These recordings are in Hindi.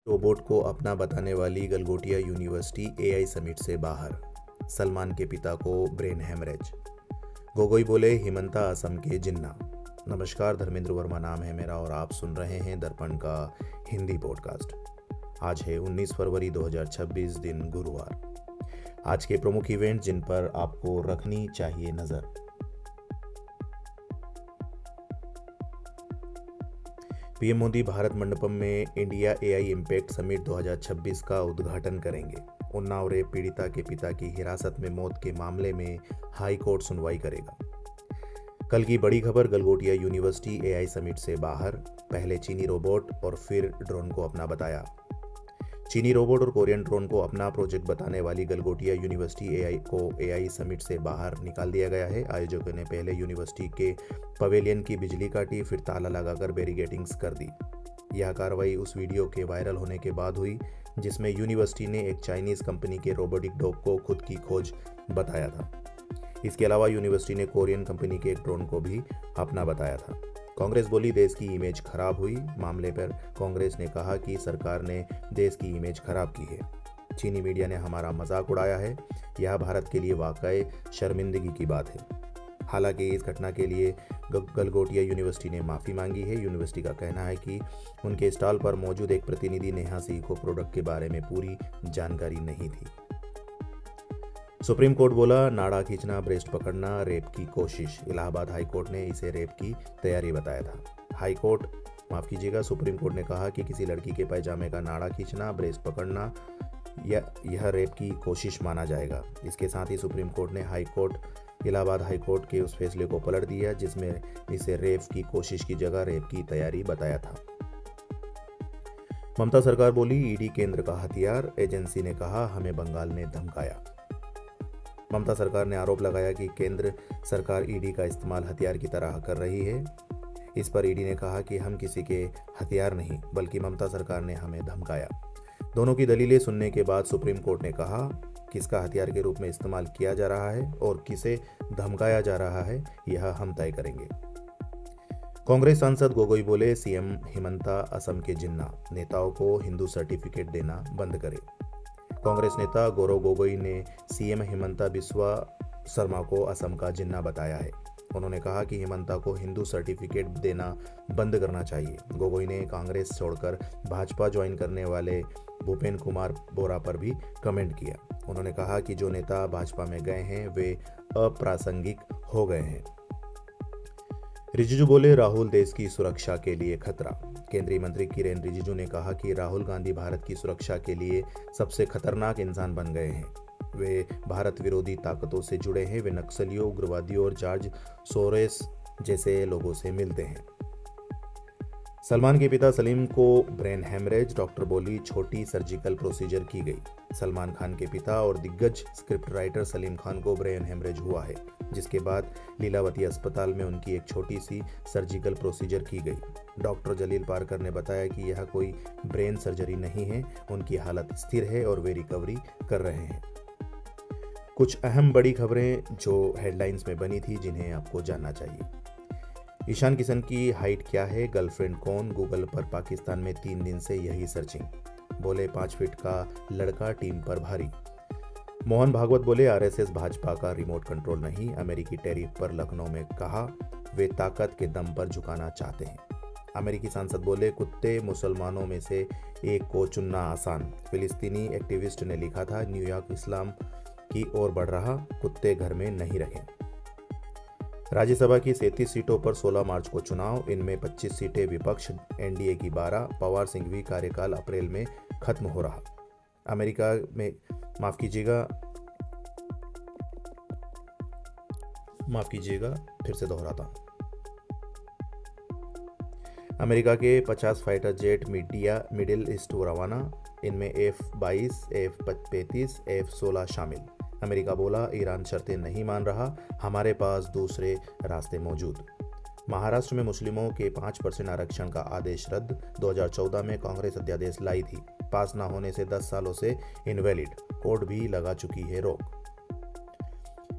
रोबोट को अपना बताने वाली गलगोटिया यूनिवर्सिटी एआई समिट से बाहर। सलमान के पिता को ब्रेन हैमरेज। गोगोई बोले हिमंता असम के जिन्ना। नमस्कार, धर्मेंद्र वर्मा नाम है मेरा और आप सुन रहे हैं दर्पण का हिंदी पॉडकास्ट। आज है 19 फरवरी 2026, दिन गुरुवार। आज के प्रमुख इवेंट जिन पर आपको रखनी चाहिए नज़र। पीएम मोदी भारत मंडपम में इंडिया एआई इम्पैक्ट समिट 2026 का उद्घाटन करेंगे। उन्नाव रेप पीड़िता के पिता की हिरासत में मौत के मामले में हाई कोर्ट सुनवाई करेगा। कल की बड़ी खबर, गलगोटिया यूनिवर्सिटी एआई समिट से बाहर। पहले चीनी रोबोट और फिर ड्रोन को अपना बताया। चीनी रोबोट और कोरियन ड्रोन को अपना प्रोजेक्ट बताने वाली गलगोटिया यूनिवर्सिटी एआई समिट से बाहर निकाल दिया गया है। आयोजकों ने पहले यूनिवर्सिटी के पवेलियन की बिजली काटी, फिर ताला लगाकर बैरिकेडिंग्स कर दी। यह कार्रवाई उस वीडियो के वायरल होने के बाद हुई जिसमें यूनिवर्सिटी ने एक चाइनीज कंपनी के रोबोटिक डॉग को खुद की खोज बताया था। इसके अलावा यूनिवर्सिटी ने कोरियन कंपनी के एक ड्रोन को भी अपना बताया था। कांग्रेस बोली देश की इमेज खराब हुई। मामले पर कांग्रेस ने कहा कि सरकार ने देश की इमेज खराब की है। चीनी मीडिया ने हमारा मजाक उड़ाया है। यह भारत के लिए वाकई शर्मिंदगी की बात है। हालांकि इस घटना के लिए गलगोटिया यूनिवर्सिटी ने माफ़ी मांगी है। यूनिवर्सिटी का कहना है कि उनके स्टॉल पर मौजूद एक प्रतिनिधि नेहा सिंह को प्रोडक्ट के बारे में पूरी जानकारी नहीं थी। सुप्रीम कोर्ट बोला नाड़ा खींचना, ब्रेस्ट पकड़ना रेप की कोशिश। इलाहाबाद हाई कोर्ट ने इसे रेप की तैयारी बताया था। सुप्रीम कोर्ट ने कहा कि किसी लड़की के पैजामे का नाड़ा खींचना, ब्रेस्ट पकड़ना यह रेप की कोशिश माना जाएगा। इसके साथ ही सुप्रीम कोर्ट ने इलाहाबाद हाई कोर्ट के उस फैसले को पलट दिया जिसमें इसे रेप की कोशिश की जगह रेप की तैयारी बताया था। ममता सरकार बोली ईडी केंद्र का हथियार। एजेंसी ने कहा हमें बंगाल ने धमकाया। ममता सरकार ने आरोप लगाया कि केंद्र सरकार ईडी का इस्तेमाल हथियार की तरह कर रही है। इस पर ईडी ने कहा कि हम किसी के हथियार नहीं बल्कि ममता सरकार ने हमें धमकाया। दोनों की दलीलें सुनने के बाद सुप्रीम कोर्ट ने कहा किसका हथियार के रूप में इस्तेमाल किया जा रहा है और किसे धमकाया जा रहा है यह हम तय करेंगे। कांग्रेस सांसद गोगोई बोले सीएम हिमंता असम के जिन्ना, नेताओं को हिंदू सर्टिफिकेट देना बंद करे। कांग्रेस नेता गौरव गोगोई ने सीएम हिमंता बिस्वा शर्मा को असम का जिन्ना बताया है। उन्होंने कहा कि हिमंता को हिंदू सर्टिफिकेट देना बंद करना चाहिए। गोगोई ने कांग्रेस छोड़कर भाजपा ज्वाइन करने वाले भूपेन कुमार बोरा पर भी कमेंट किया। उन्होंने कहा कि जो नेता भाजपा में गए हैं वे अप्रासंगिक हो गए हैं। रिजिजू बोले राहुल देश की सुरक्षा के लिए खतरा। केंद्रीय मंत्री किरेन रिजिजू ने कहा कि राहुल गांधी भारत की सुरक्षा के लिए सबसे खतरनाक इंसान बन गए हैं। वे भारत विरोधी ताकतों से जुड़े हैं। वे नक्सलियों, उग्रवादियों और जॉर्ज सोरोस जैसे लोगों से मिलते हैं। सलमान के पिता सलीम को ब्रेन हैमरेज। डॉक्टर बोली छोटी सर्जिकल प्रोसीजर की गई। सलमान खान के पिता और दिग्गज स्क्रिप्ट राइटर सलीम खान को ब्रेन हैमरेज हुआ है जिसके बाद लीलावती अस्पताल में उनकी एक छोटी सी सर्जिकल प्रोसीजर की गई। डॉक्टर जलील पारकर ने बताया कि यह कोई ब्रेन सर्जरी नहीं है। उनकी हालत स्थिर है और वे रिकवरी कर रहे हैं। कुछ अहम बड़ी खबरें जो हेडलाइंस में बनी थी जिन्हें आपको जानना चाहिए। ईशान किशन की हाइट क्या है, गर्लफ्रेंड कौन? गूगल पर पाकिस्तान में 3 दिन से यही सर्चिंग। बोले 5 फीट का लड़का टीम पर भारी। मोहन भागवत बोले आरएसएस भाजपा का रिमोट कंट्रोल नहीं। अमेरिकी टैरिफ पर लखनऊ में कहा वे ताकत के दम पर झुकाना चाहते हैं। अमेरिकी सांसद बोले कुत्ते मुसलमानों में से एक को चुनना आसान। फिलिस्तीनी एक्टिविस्ट ने लिखा था न्यूयॉर्क इस्लाम की ओर बढ़ रहा, कुत्ते घर में नहीं रखें। राज्यसभा की 37 सीटों पर 16 मार्च को चुनाव। इनमें 25 सीटें विपक्ष, एनडीए की 12। पवार सिंघवी कार्यकाल अप्रैल में खत्म हो रहा। अमेरिका में माफ कीजिएगा, फिर से दोहराता हूं। अमेरिका के 50 फाइटर जेट मिडिल ईस्ट रवाना। इनमें F-22, F-35, F-16 शामिल। अमेरिका बोला ईरान शर्तें नहीं मान रहा, हमारे पास दूसरे रास्ते मौजूद। महाराष्ट्र में मुस्लिमों के 5% आरक्षण का आदेश रद्द। 2014 में कांग्रेस अध्यादेश लाई थी, पास न होने से 10 सालों से इनवैलिड। कोर्ट भी लगा चुकी है रोक।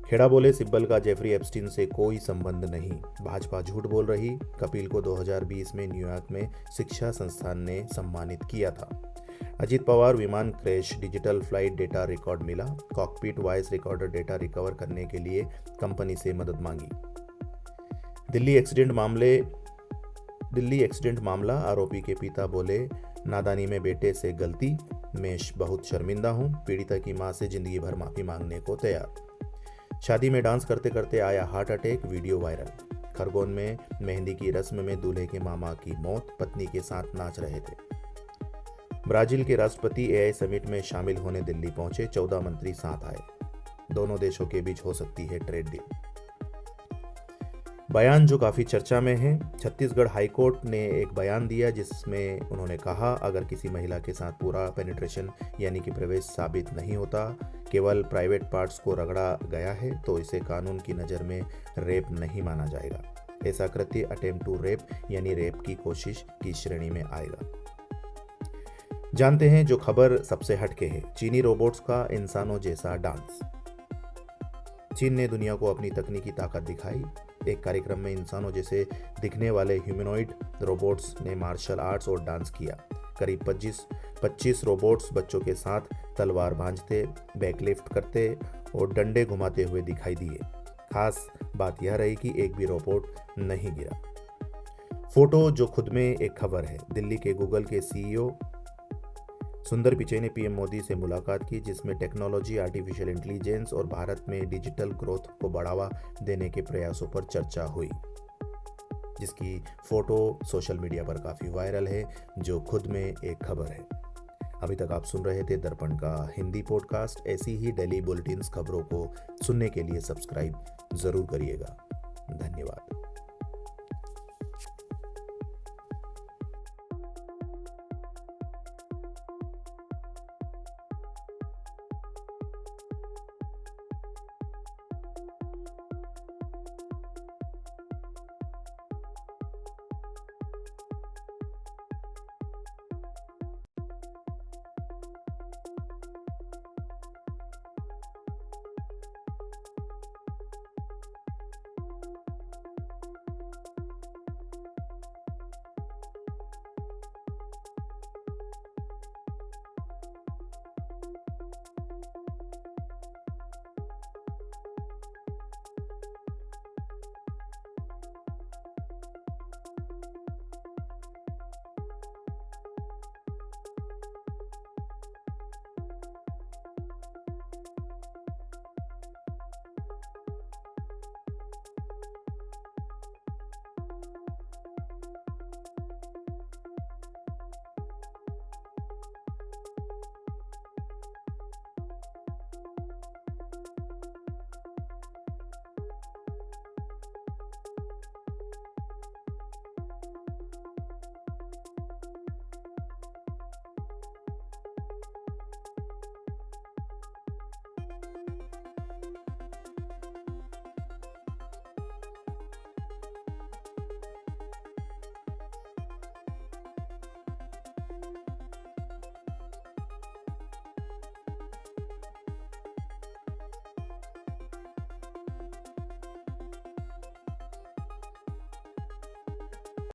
खेड़ा बोले सिब्बल का जेफरी एप्स्टीन से कोई संबंध नहीं, भाजपा झूठ बोल रही। कपिल को 2020 में न्यूयॉर्क में शिक्षा संस्थान ने सम्मानित किया था। अजीत पवार विमान crash, digital flight data record मिला, cockpit voice recorder data recover करने के लिए कंपनी से मदद मांगी। दिल्ली एक्सीडेंट मामला, आरोपी के पिता बोले नादानी में बेटे से गलती, मैं बहुत शर्मिंदा हूं, पीड़िता की मां से जिंदगी भर माफी मांगने को तैयार। शादी में डांस करते करते आया heart attack, video viral. Khargone में मेहंदी की रस्म में दूल्हे के मामा की मौत, पत्नी के साथ नाच रहे थे। ब्राजील के राष्ट्रपति एआई समिट में शामिल होने दिल्ली पहुंचे, 14 मंत्री साथ आए। दोनों देशों के बीच हो सकती है ट्रेड डील। बयान जो काफ़ी चर्चा में है, छत्तीसगढ़ हाईकोर्ट ने एक बयान दिया जिसमें उन्होंने कहा अगर किसी महिला के साथ पूरा पेनिट्रेशन यानी कि प्रवेश साबित नहीं होता, केवल प्राइवेट पार्ट्स को रगड़ा गया है, तो इसे कानून की नज़र में रेप नहीं माना जाएगा। ऐसा कृत्य अटेम्प्ट टू रेप यानी रेप की कोशिश की श्रेणी में आएगा। जानते हैं जो खबर सबसे हटके है, चीनी रोबोट्स का इंसानों जैसा डांस। चीन ने दुनिया को अपनी तकनीकी ताकत दिखाई। एक कार्यक्रम में इंसानों जैसे दिखने वाले ह्यूमनॉइड रोबोट्स ने मार्शल आर्ट्स और डांस किया। करीब 25 रोबोट्स बच्चों के साथ तलवार भांजते, बैकलिफ्ट करते और डंडे घुमाते हुए दिखाई दिए। खास बात यह रही कि एक भी रोबोट नहीं गिरा। फोटो जो खुद में एक खबर है, दिल्ली के गूगल के सीईओ सुंदर पिचई ने पीएम मोदी से मुलाकात की, जिसमें टेक्नोलॉजी, आर्टिफिशियल इंटेलिजेंस और भारत में डिजिटल ग्रोथ को बढ़ावा देने के प्रयासों पर चर्चा हुई, जिसकी फोटो सोशल मीडिया पर काफ़ी वायरल है, जो खुद में एक खबर है। अभी तक आप सुन रहे थे दर्पण का हिंदी पॉडकास्ट। ऐसी ही डेली बुलेटिन्स खबरों को सुनने के लिए सब्सक्राइब ज़रूर करिएगा। धन्यवाद।